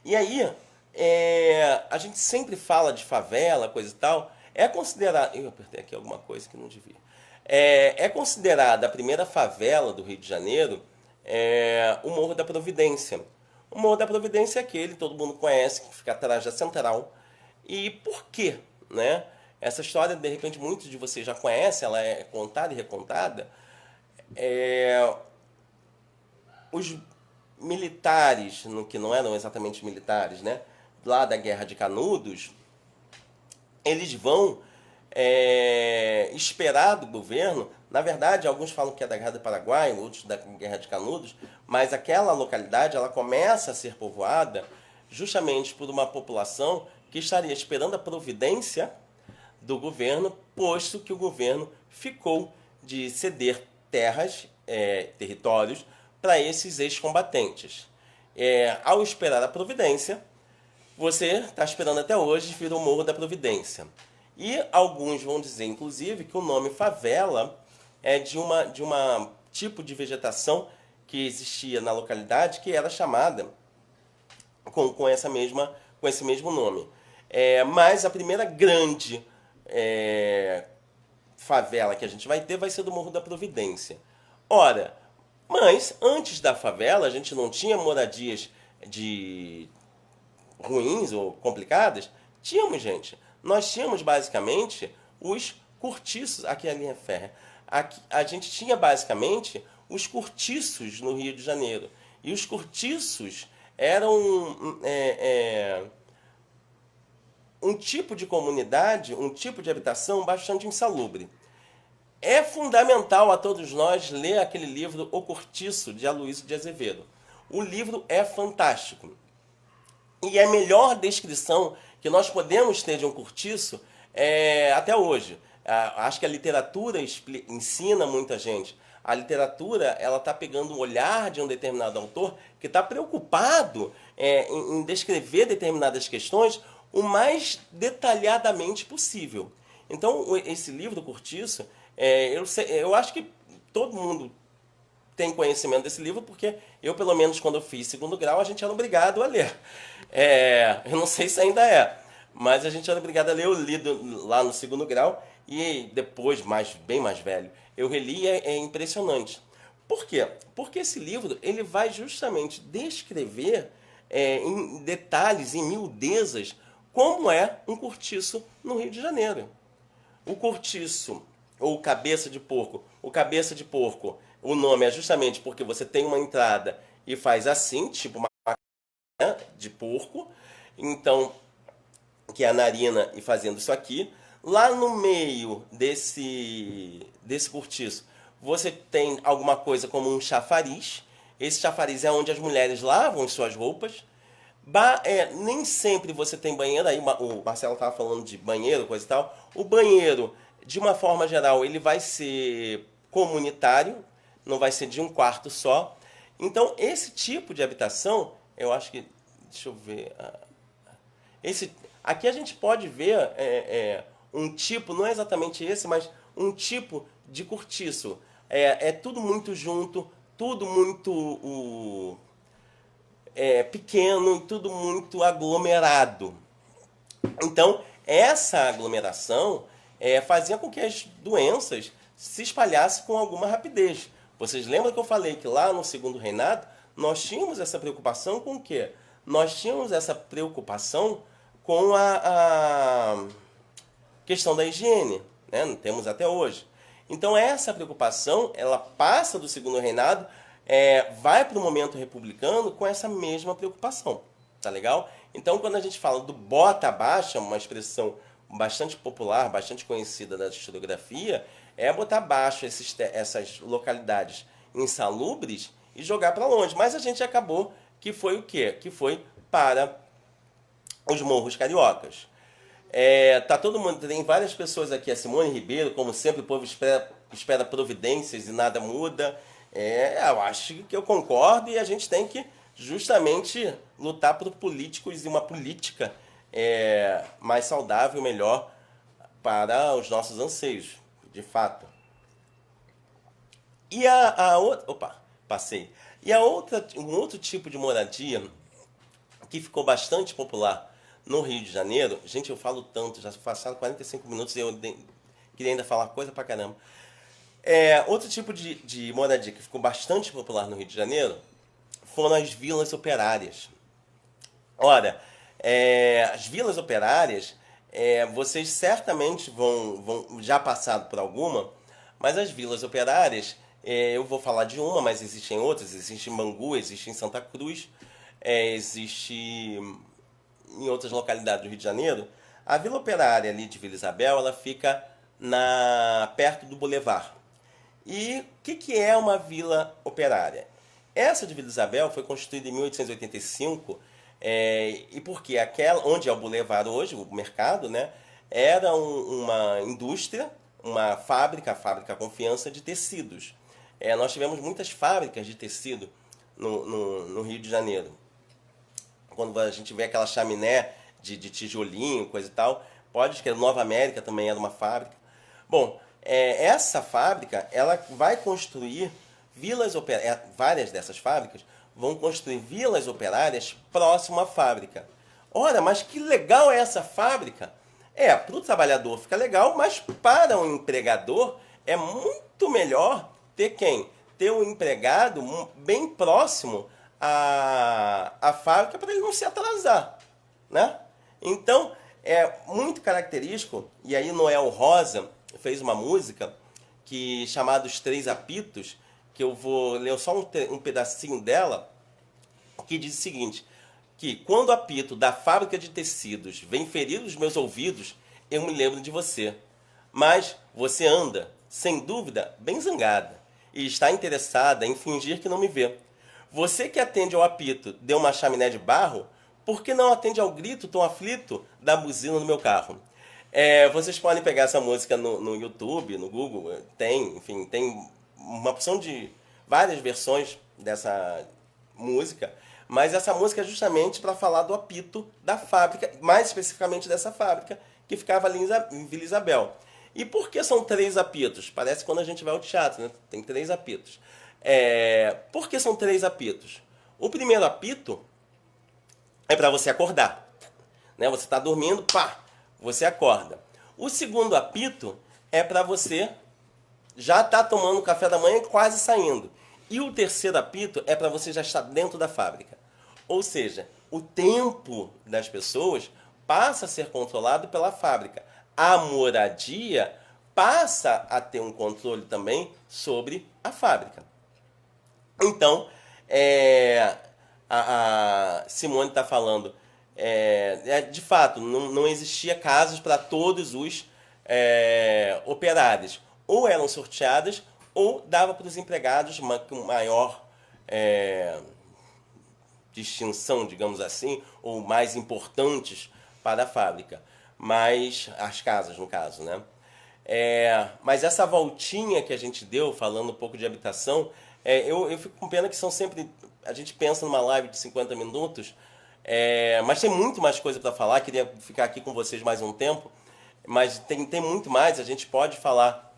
[SPEAKER 1] E aí, a gente sempre fala de favela, coisa e tal, considerada... Eu apertei aqui alguma coisa que não devia. É considerada a primeira favela do Rio de Janeiro o Morro da Providência. O Morro da Providência é aquele, todo mundo conhece, que fica atrás da Central. E por quê? Né? Essa história, de repente, muitos de vocês já conhecem, ela é contada e recontada. Os militares, que não eram exatamente militares, né? Lá da Guerra de Canudos, eles vão esperar do governo. Na verdade, alguns falam que é da Guerra do Paraguai, outros da Guerra de Canudos, mas aquela localidade ela começa a ser povoada justamente por uma população que estaria esperando a providência do governo, posto que o governo ficou de ceder terras, territórios, para esses ex-combatentes. Ao esperar a providência, você está esperando até hoje vir o Morro da Providência. E alguns vão dizer, inclusive, que o nome favela é de uma tipo de vegetação que existia na localidade que era chamada com esse mesmo nome. Mas a primeira grande favela que a gente vai ter vai ser do Morro da Providência. Ora, mas antes da favela a gente não tinha moradias de ruins ou complicadas? Tínhamos, gente. Nós tínhamos basicamente os cortiços. Aqui é a linha férrea. Aqui, a gente tinha basicamente os cortiços no Rio de Janeiro. E os cortiços eram um tipo de comunidade, um tipo de habitação bastante insalubre. É fundamental a todos nós ler aquele livro O Cortiço, de Aloysio de Azevedo. O livro é fantástico. E é a melhor descrição que nós podemos ter de um cortiço até hoje. Acho que a literatura ensina muita gente. A literatura ela está pegando o olhar de um determinado autor que está preocupado em descrever determinadas questões o mais detalhadamente possível. Então, esse livro do Cortiço, eu acho que todo mundo tem conhecimento desse livro, porque eu, pelo menos, quando eu fiz segundo grau, a gente era obrigado a ler. Eu não sei se ainda é, mas a gente era obrigado a ler. Eu li lá no segundo grau e depois, bem mais velho, eu reli e é impressionante. Por quê? Porque esse livro ele vai justamente descrever em detalhes, em miudezas, como é um cortiço no Rio de Janeiro. O cortiço, ou cabeça de porco. O cabeça de porco, o nome é justamente porque você tem uma entrada e faz assim, tipo uma de porco. Então, que é a narina e fazendo isso aqui. Lá no meio desse cortiço, você tem alguma coisa como um chafariz. Esse chafariz é onde as mulheres lavam suas roupas. Nem sempre você tem banheiro. Aí o Marcelo estava falando de banheiro, coisa e tal. O banheiro, de uma forma geral, ele vai ser comunitário, não vai ser de um quarto só. Então, esse tipo de habitação, eu acho que... Deixa eu ver... Aqui a gente pode ver um tipo, não é exatamente esse, mas um tipo de cortiço. É tudo muito junto, tudo muito pequeno e tudo muito aglomerado. Então, essa aglomeração fazia com que as doenças se espalhassem com alguma rapidez. Vocês lembram que eu falei que lá no Segundo Reinado nós tínhamos essa preocupação com o quê? Nós tínhamos essa preocupação com a questão da higiene, né? Não temos até hoje. Então essa preocupação, ela passa do Segundo Reinado, vai para o momento republicano com essa mesma preocupação, tá legal? Então quando a gente fala do bota abaixo, uma expressão bastante popular, bastante conhecida da historiografia, é botar abaixo essas localidades insalubres e jogar para longe. Mas a gente acabou que foi o quê? Que foi para os morros cariocas. Tá todo mundo, tem várias pessoas aqui, a Simone Ribeiro, como sempre, o povo espera providências e nada muda. Eu acho que eu concordo e a gente tem que justamente lutar por políticos e uma política mais saudável, melhor para os nossos anseios, de fato. E a outra... Opa, passei. E um outro tipo de moradia que ficou bastante popular no Rio de Janeiro... Gente, eu falo tanto, já passaram 45 minutos e eu queria ainda falar coisa pra caramba. Outro tipo de moradia que ficou bastante popular no Rio de Janeiro foram as vilas operárias. Ora, as vilas operárias, vocês certamente vão já passaram por alguma, mas as vilas operárias, eu vou falar de uma, mas existem outras. Existe em Bangu, existe em Santa Cruz, existe em outras localidades do Rio de Janeiro. A Vila Operária ali de Vila Isabel, ela fica perto do Boulevard. E o que é uma vila operária? Essa de Vila Isabel foi construída em 1885, e porque aquela onde é o Boulevard hoje, o mercado, né, era uma indústria, uma fábrica, a Fábrica Confiança de tecidos. Nós tivemos muitas fábricas de tecido no Rio de Janeiro. Quando a gente vê aquela chaminé de tijolinho, coisa e tal, pode escrever, Nova América também era uma fábrica. Bom, essa fábrica, ela vai construir vilas operárias, várias dessas fábricas vão construir vilas operárias próximo à fábrica. Ora, mas que legal é essa fábrica? Para o trabalhador fica legal, mas para o empregador é muito melhor ter quem? Ter um empregado bem próximo à fábrica para ele não se atrasar, né? Então, é muito característico, e aí Noel Rosa fez uma música chamada Os Três Apitos, que eu vou ler só um pedacinho dela, que diz o seguinte, que quando o apito da fábrica de tecidos vem ferir os meus ouvidos, eu me lembro de você. Mas você anda, sem dúvida, bem zangada, e está interessada em fingir que não me vê. Você que atende ao apito de uma chaminé de barro, por que não atende ao grito tão aflito da buzina no meu carro? Vocês podem pegar essa música no YouTube, no Google, tem uma opção de várias versões dessa música, mas essa música é justamente para falar do apito da fábrica, mais especificamente dessa fábrica, que ficava ali em Vila Isabel. E por que são 3 apitos? Parece quando a gente vai ao teatro, né? Tem 3 apitos. Por que são 3 apitos? O primeiro apito é para você acordar, né? Você está dormindo, pá, você acorda. O segundo apito é para você já estar tomando café da manhã e quase saindo. E o terceiro apito é para você já estar dentro da fábrica. Ou seja, o tempo das pessoas passa a ser controlado pela fábrica. A moradia passa a ter um controle também sobre a fábrica. Então, a Simone está falando, de fato, não existia casas para todos os operários. Ou eram sorteadas, ou dava para os empregados uma maior distinção, digamos assim, ou mais importantes para a fábrica. Mas, as casas, no caso, né? Mas essa voltinha que a gente deu, falando um pouco de habitação, eu fico com pena que são sempre... A gente pensa numa live de 50 minutos, mas tem muito mais coisa para falar, queria ficar aqui com vocês mais um tempo, mas tem muito mais, a gente pode falar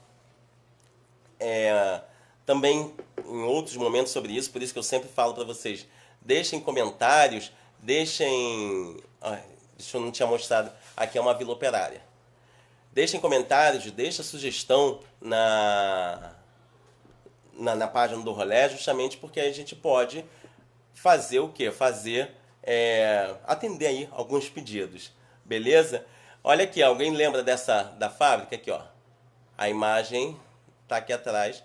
[SPEAKER 1] também em outros momentos sobre isso, por isso que eu sempre falo para vocês, deixem comentários, deixa eu não tinha mostrado, aqui é uma vila operária. Deixem comentários, deixa sugestão na página do Rolê, justamente porque a gente pode fazer o quê? Atender aí alguns pedidos, beleza? Olha aqui, alguém lembra da fábrica? Aqui, ó. A imagem está aqui atrás.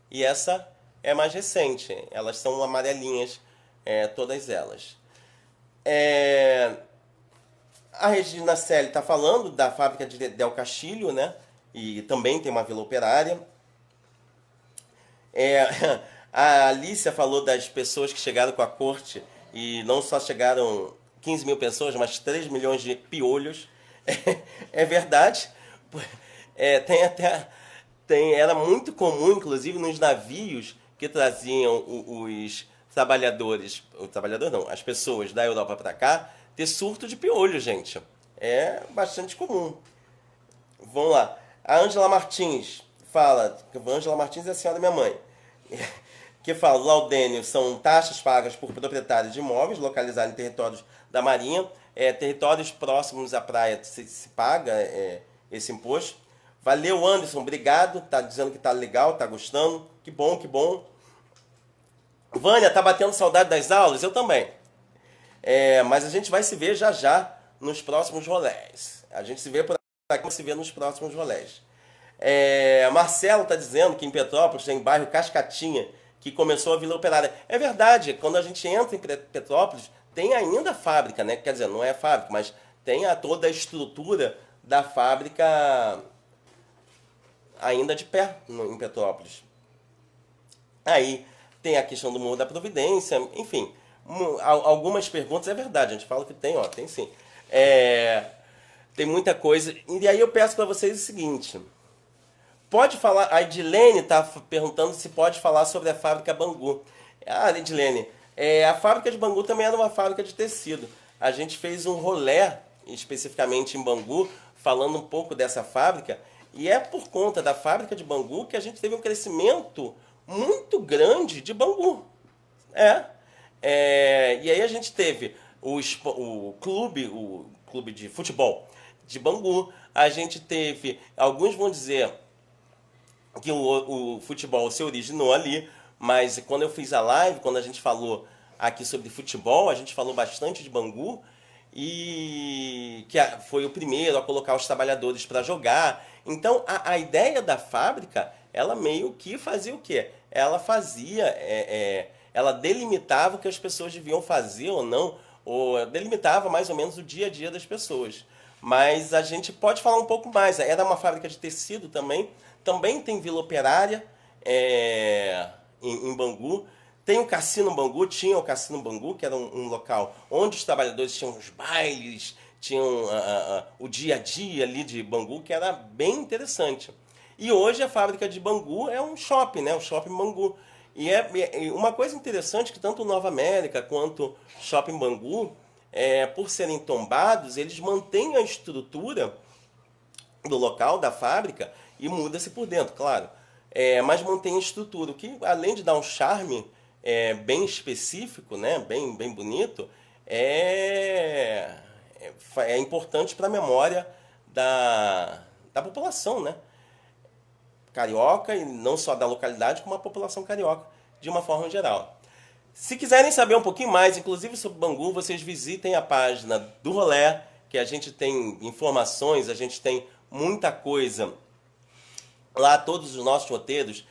[SPEAKER 1] E essa é mais recente. Elas são amarelinhas, todas elas. A Regina Selle está falando da fábrica de Del Castilho, né? E também tem uma vila operária. A Alicia falou das pessoas que chegaram com a corte e não só chegaram 15 mil pessoas, mas 3 milhões de piolhos. É verdade. Era muito comum, inclusive, nos navios que traziam os trabalhadores, as pessoas da Europa para cá, ter surto de piolho, gente. É bastante comum. Vamos lá. A Ângela Martins fala, Ângela Martins é a senhora da minha mãe, que fala, Laudênio, são taxas pagas por proprietários de imóveis localizados em territórios da Marinha, territórios próximos à praia se paga esse imposto. Valeu, Anderson, obrigado, tá dizendo que tá legal, tá gostando, que bom, que bom. Vânia, tá batendo saudade das aulas? Eu também. Mas a gente vai se ver já nos próximos rolés. A gente se vê por aqui, se vê nos próximos rolés. Marcelo está dizendo que em Petrópolis tem bairro Cascatinha, que começou a Vila Operária. É verdade, quando a gente entra em Petrópolis, tem ainda a fábrica, né? Quer dizer, não é a fábrica, mas tem toda a estrutura da fábrica ainda de pé em Petrópolis. Aí tem a questão do Morro da Providência, enfim, algumas perguntas, é verdade, a gente fala que tem, tem sim. Tem muita coisa. E aí eu peço para vocês o seguinte, Pode falar, a Edilene está perguntando se pode falar sobre a fábrica Bangu. Ah, Edilene, a fábrica de Bangu também era uma fábrica de tecido. A gente fez um rolê, especificamente em Bangu, falando um pouco dessa fábrica, e é por conta da fábrica de Bangu que a gente teve um crescimento muito grande de Bangu. E aí a gente teve o clube de futebol de Bangu. A gente teve, alguns vão dizer que o futebol se originou ali, mas quando eu fiz a live, quando a gente falou aqui sobre futebol, a gente falou bastante de Bangu, e que foi o primeiro a colocar os trabalhadores para jogar. Então a ideia da fábrica, ela meio que fazia o quê? Ela fazia, ela delimitava o que as pessoas deviam fazer ou não, ou delimitava mais ou menos o dia a dia das pessoas. Mas a gente pode falar um pouco mais. Era uma fábrica de tecido também. Também tem Vila Operária em Bangu. Tem o Cassino Bangu, tinha o Cassino Bangu, que era um local onde os trabalhadores tinham os bailes, tinham o dia a dia ali de Bangu, que era bem interessante. E hoje a fábrica de Bangu é um shopping, né? O Shopping Bangu. E uma coisa interessante que tanto o Nova América quanto o Shopping Bangu, por serem tombados, eles mantêm a estrutura do local, da fábrica, e muda-se por dentro, claro. Mas mantém a estrutura, o que além de dar um charme bem específico, né? bem bonito, é importante para a memória da população, né? Carioca, e não só da localidade, como a população carioca, de uma forma geral. Se quiserem saber um pouquinho mais, inclusive sobre Bangu, vocês visitem a página do Rolê, que a gente tem informações, a gente tem muita coisa lá, todos os nossos roteiros,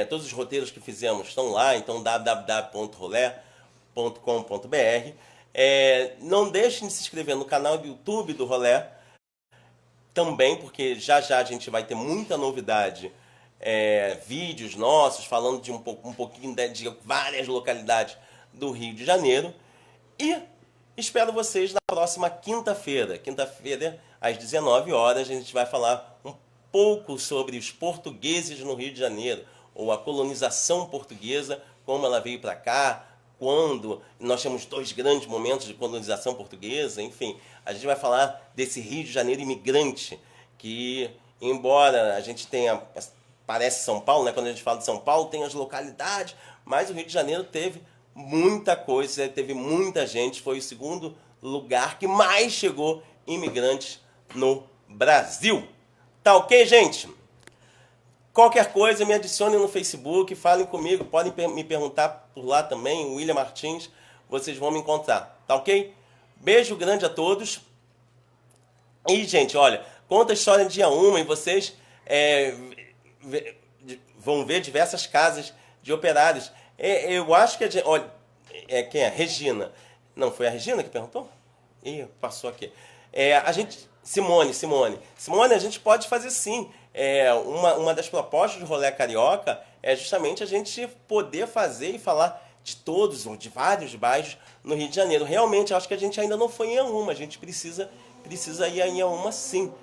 [SPEAKER 1] todos os roteiros que fizemos estão lá, então www.rolé.com.br. Não deixem de se inscrever no canal do YouTube do Rolê, também, porque já a gente vai ter muita novidade, vídeos nossos falando de um pouquinho de várias localidades do Rio de Janeiro. E espero vocês na próxima quinta-feira. Quinta-feira, às 19 horas, a gente vai falar um pouco sobre os portugueses no Rio de Janeiro, ou a colonização portuguesa, como ela veio para cá, quando nós temos 2 grandes momentos de colonização portuguesa, enfim. A gente vai falar desse Rio de Janeiro imigrante, que, embora a gente tenha, parece São Paulo, né? Quando a gente fala de São Paulo, tem as localidades, mas o Rio de Janeiro teve muita coisa, teve muita gente, foi o segundo lugar que mais chegou imigrantes no Brasil. Tá ok, gente? Qualquer coisa, me adicione no Facebook, falem comigo, podem me perguntar por lá também, William Martins, vocês vão me encontrar, tá ok? Beijo grande a todos. E, gente, olha, conta a história dia 1 e vocês vão ver diversas casas de operários. Eu acho que a gente... Olha, quem é? Regina. Não, foi a Regina que perguntou? Ih, passou aqui. A gente... Simone, a gente pode fazer sim. Uma das propostas do Rolê Carioca é justamente a gente poder fazer e falar de todos, ou de vários bairros no Rio de Janeiro. Realmente, acho que a gente ainda não foi em uma, a gente precisa ir em uma sim.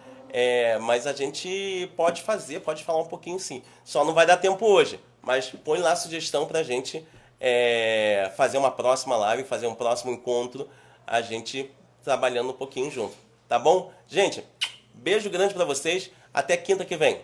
[SPEAKER 1] Mas a gente pode fazer, pode falar um pouquinho sim. Só não vai dar tempo hoje, mas põe lá a sugestão pra gente fazer uma próxima live, fazer um próximo encontro, a gente trabalhando um pouquinho junto. Tá bom? Gente, beijo grande pra vocês. Até quinta que vem.